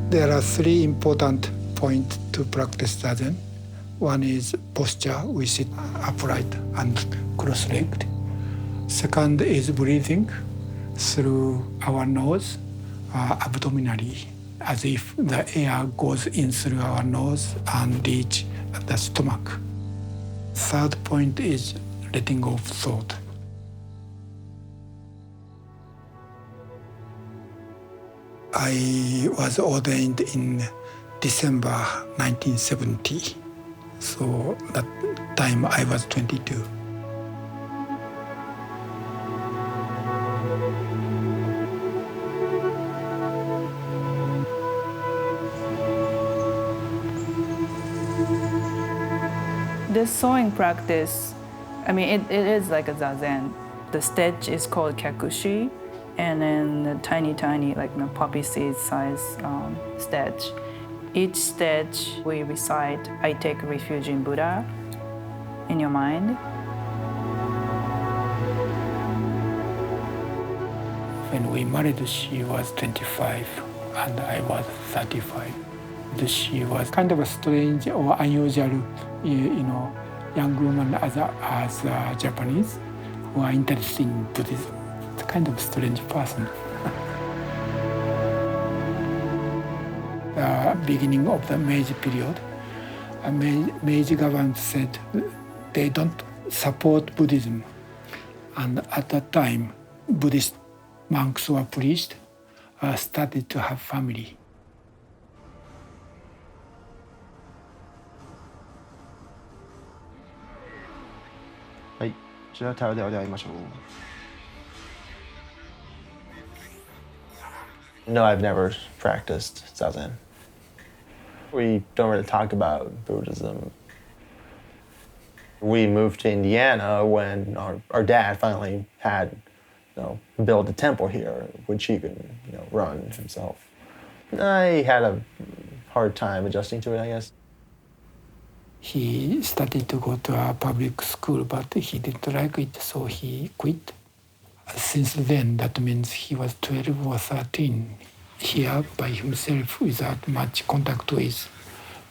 There are three important points to practice zazen. One is posture, we sit upright and cross-legged. Second is breathing through our nose, abdominally, as if the air goes in through our nose and reach the stomach. Third point is letting go of thought. I was ordained in December 1970. So that time I was 22. This sewing practice, it is like a zazen. The stitch is called kyakushi, and then the tiny, like poppy seed size stitch. Each stitch we recite, I take refuge in Buddha, in your mind. When we married, she was 25 and I was 35. She was kind of a strange or unusual, young woman as a Japanese who are interested in Buddhism. It's a kind of strange person. Beginning of the Meiji period, Meiji government said they don't support Buddhism. And at that time, Buddhist monks or priests started to have family. No, I've never practiced zazen. We don't really talk about Buddhism. We moved to Indiana when our dad finally had, built a temple here, which he could, run himself. I had a hard time adjusting to it, I guess. He started to go to a public school, but he didn't like it, so he quit. Since then, that means he was 12 or 13 here by himself without much contact with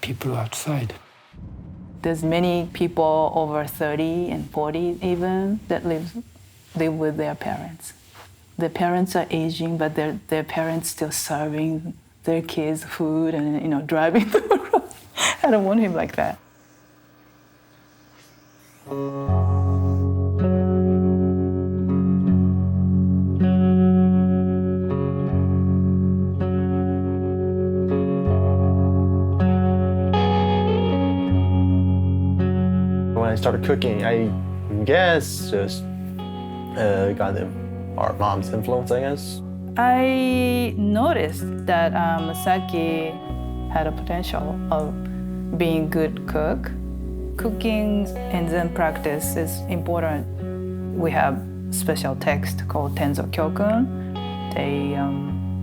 people outside. There's many people over 30 and 40 even that live with their parents. Their parents are aging, but their parents still serving their kids food and driving them around. I don't want him like that. When I started cooking, I guess just got our mom's influence, I guess. I noticed that Masaki had a potential of being a good cook. Cooking and Zen practice is important. We have special text called Tenzo Kyokun. They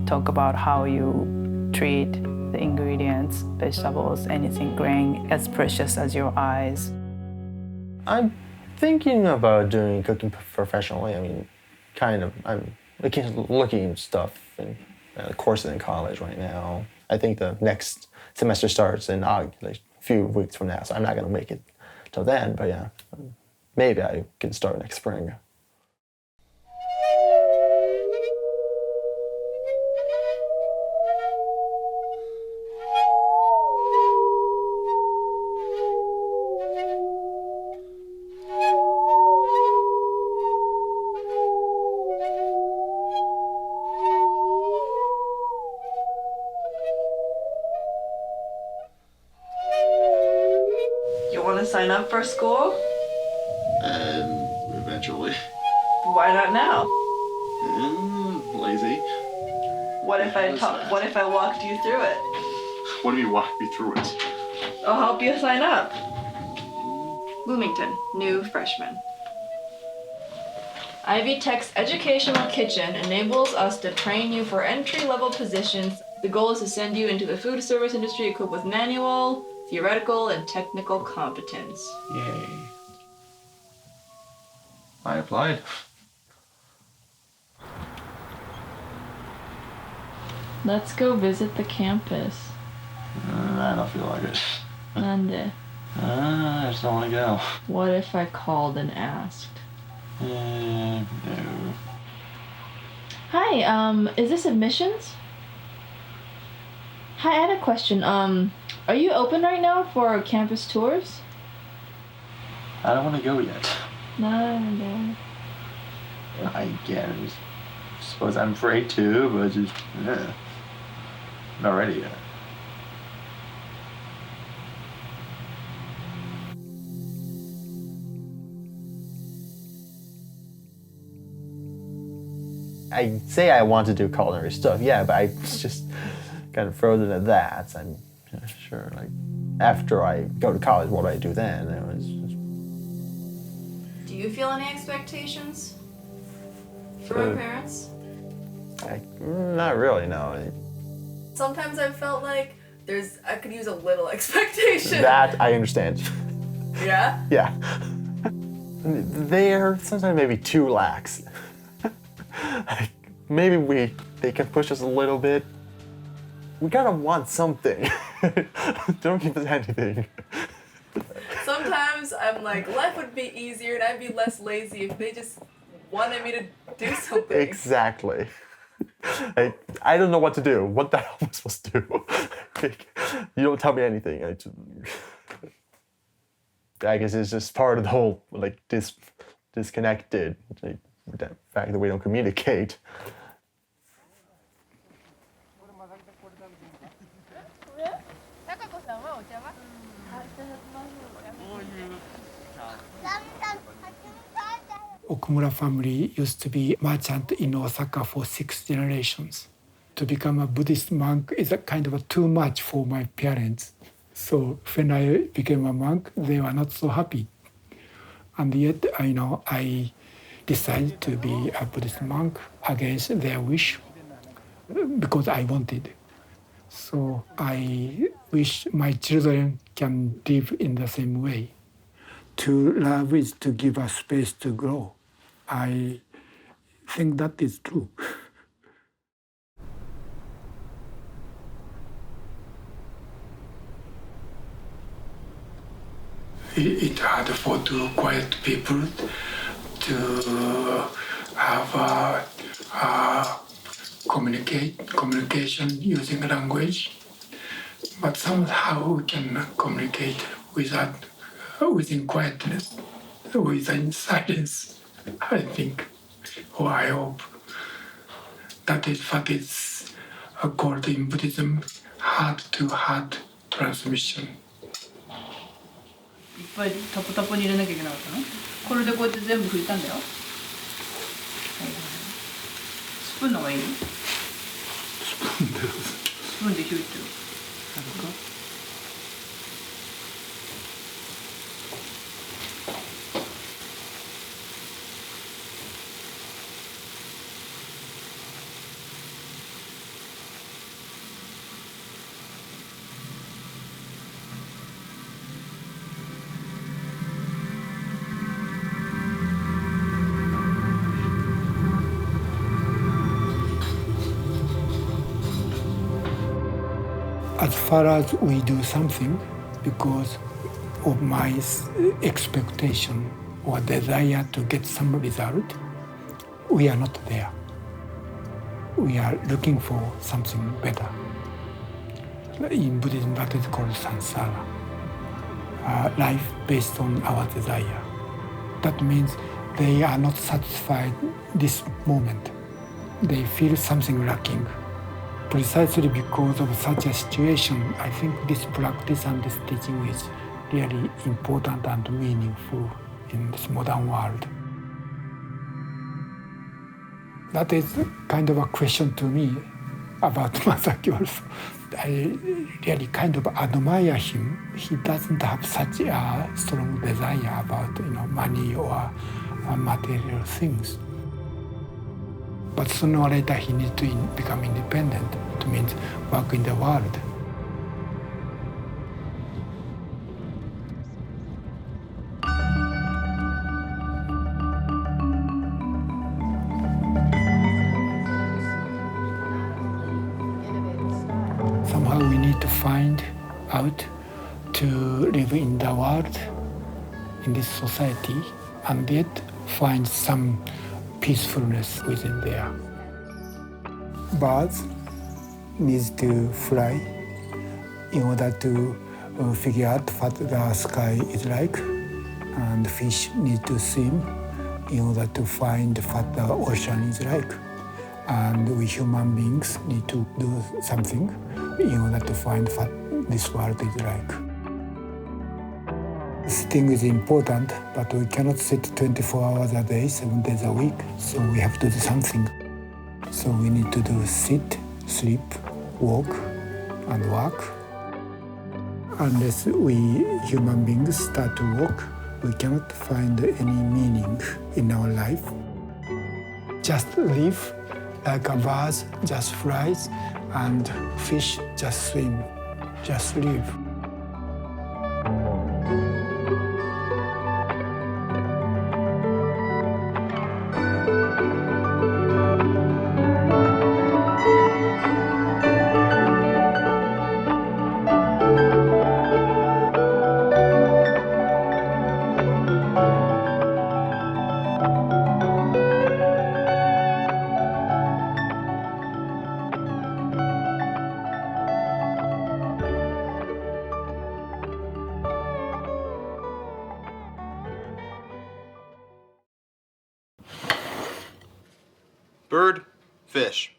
talk about how you treat the ingredients, vegetables, anything grain as precious as your eyes. I'm thinking about doing cooking professionally. I'm looking at stuff in courses in college right now. I think the next semester starts in August, like a few weeks from now, so I'm not going to make it till then, but yeah, maybe I can start next spring. Sign up for school? Eventually. Why not now? Lazy. What if I walked you through it? What do you mean walk me through it? I'll help you sign up. Bloomington, new freshman. Ivy Tech's educational kitchen enables us to train you for entry-level positions. The goal is to send you into the food service industry equipped with manual, theoretical, and technical competence. Yay. I applied. Let's go visit the campus. I don't feel like it. Nande? I just don't want to go. What if I called and asked? No. Hi, is this admissions? Hi, I had a question. Are you open right now for campus tours? I don't want to go yet. No. I guess. Suppose I'm afraid to, but just not ready yet. I say I want to do culinary stuff, yeah, but I was just kind of frozen at that. I'm sure, like, after I go to college, what do I do then? It was just... Do you feel any expectations from your parents? Not really, no. Sometimes I've felt like I could use a little expectation. That I understand. Yeah? Yeah. They're sometimes maybe too lax. Like, maybe they can push us a little bit. We gotta want something. Don't give us anything. Sometimes I'm like, life would be easier and I'd be less lazy if they just wanted me to do something. Exactly. I don't know what to do. What the hell am I supposed to do? You don't tell me anything. I guess it's just part of the whole, like, disconnected, like, the fact that we don't communicate. Okumura family used to be merchant in Osaka for 6 generations. To become a Buddhist monk is a kind of too much for my parents. So when I became a monk, they were not so happy. And yet, I decided to be a Buddhist monk against their wish because I wanted. So I wish my children can live in the same way. To love is to give us space to grow. I think that is true. It's hard for two quiet people to have communication using language, but somehow we can communicate within quietness, within silence, I think, or I hope. That is what is called in Buddhism heart-to-heart transmission. いっぱいタプタプに入れなきゃいけなかったの？これでこうやって全部拭いたんだよ。スプーンの方がいい？スプーンでひゅいってる。As far as we do something because of my expectation or desire to get some result, we are not there. We are looking for something better. In Buddhism, that is called samsara, life based on our desire. That means they are not satisfied this moment. They feel something lacking. Precisely because of such a situation, I think this practice and this teaching is really important and meaningful in this modern world. That is kind of a question to me about Masaki also. I really kind of admire him. He doesn't have such a strong desire about money or material things. But sooner or later he needs to become independent. It means work in the world. somehow we need to find out to live in the world, in this society, and yet find some peacefulness within there. Birds need to fly in order to figure out what the sky is like, and fish need to swim in order to find what the ocean is like. And we human beings need to do something in order to find what this world is like. Sitting is important, but we cannot sit 24 hours a day, 7 days a week, so we have to do something. So we need to do sit, sleep, walk, and work. Unless we human beings start to walk, we cannot find any meaning in our life. Just live like a bird just flies and fish just swim, just live. Bird, fish.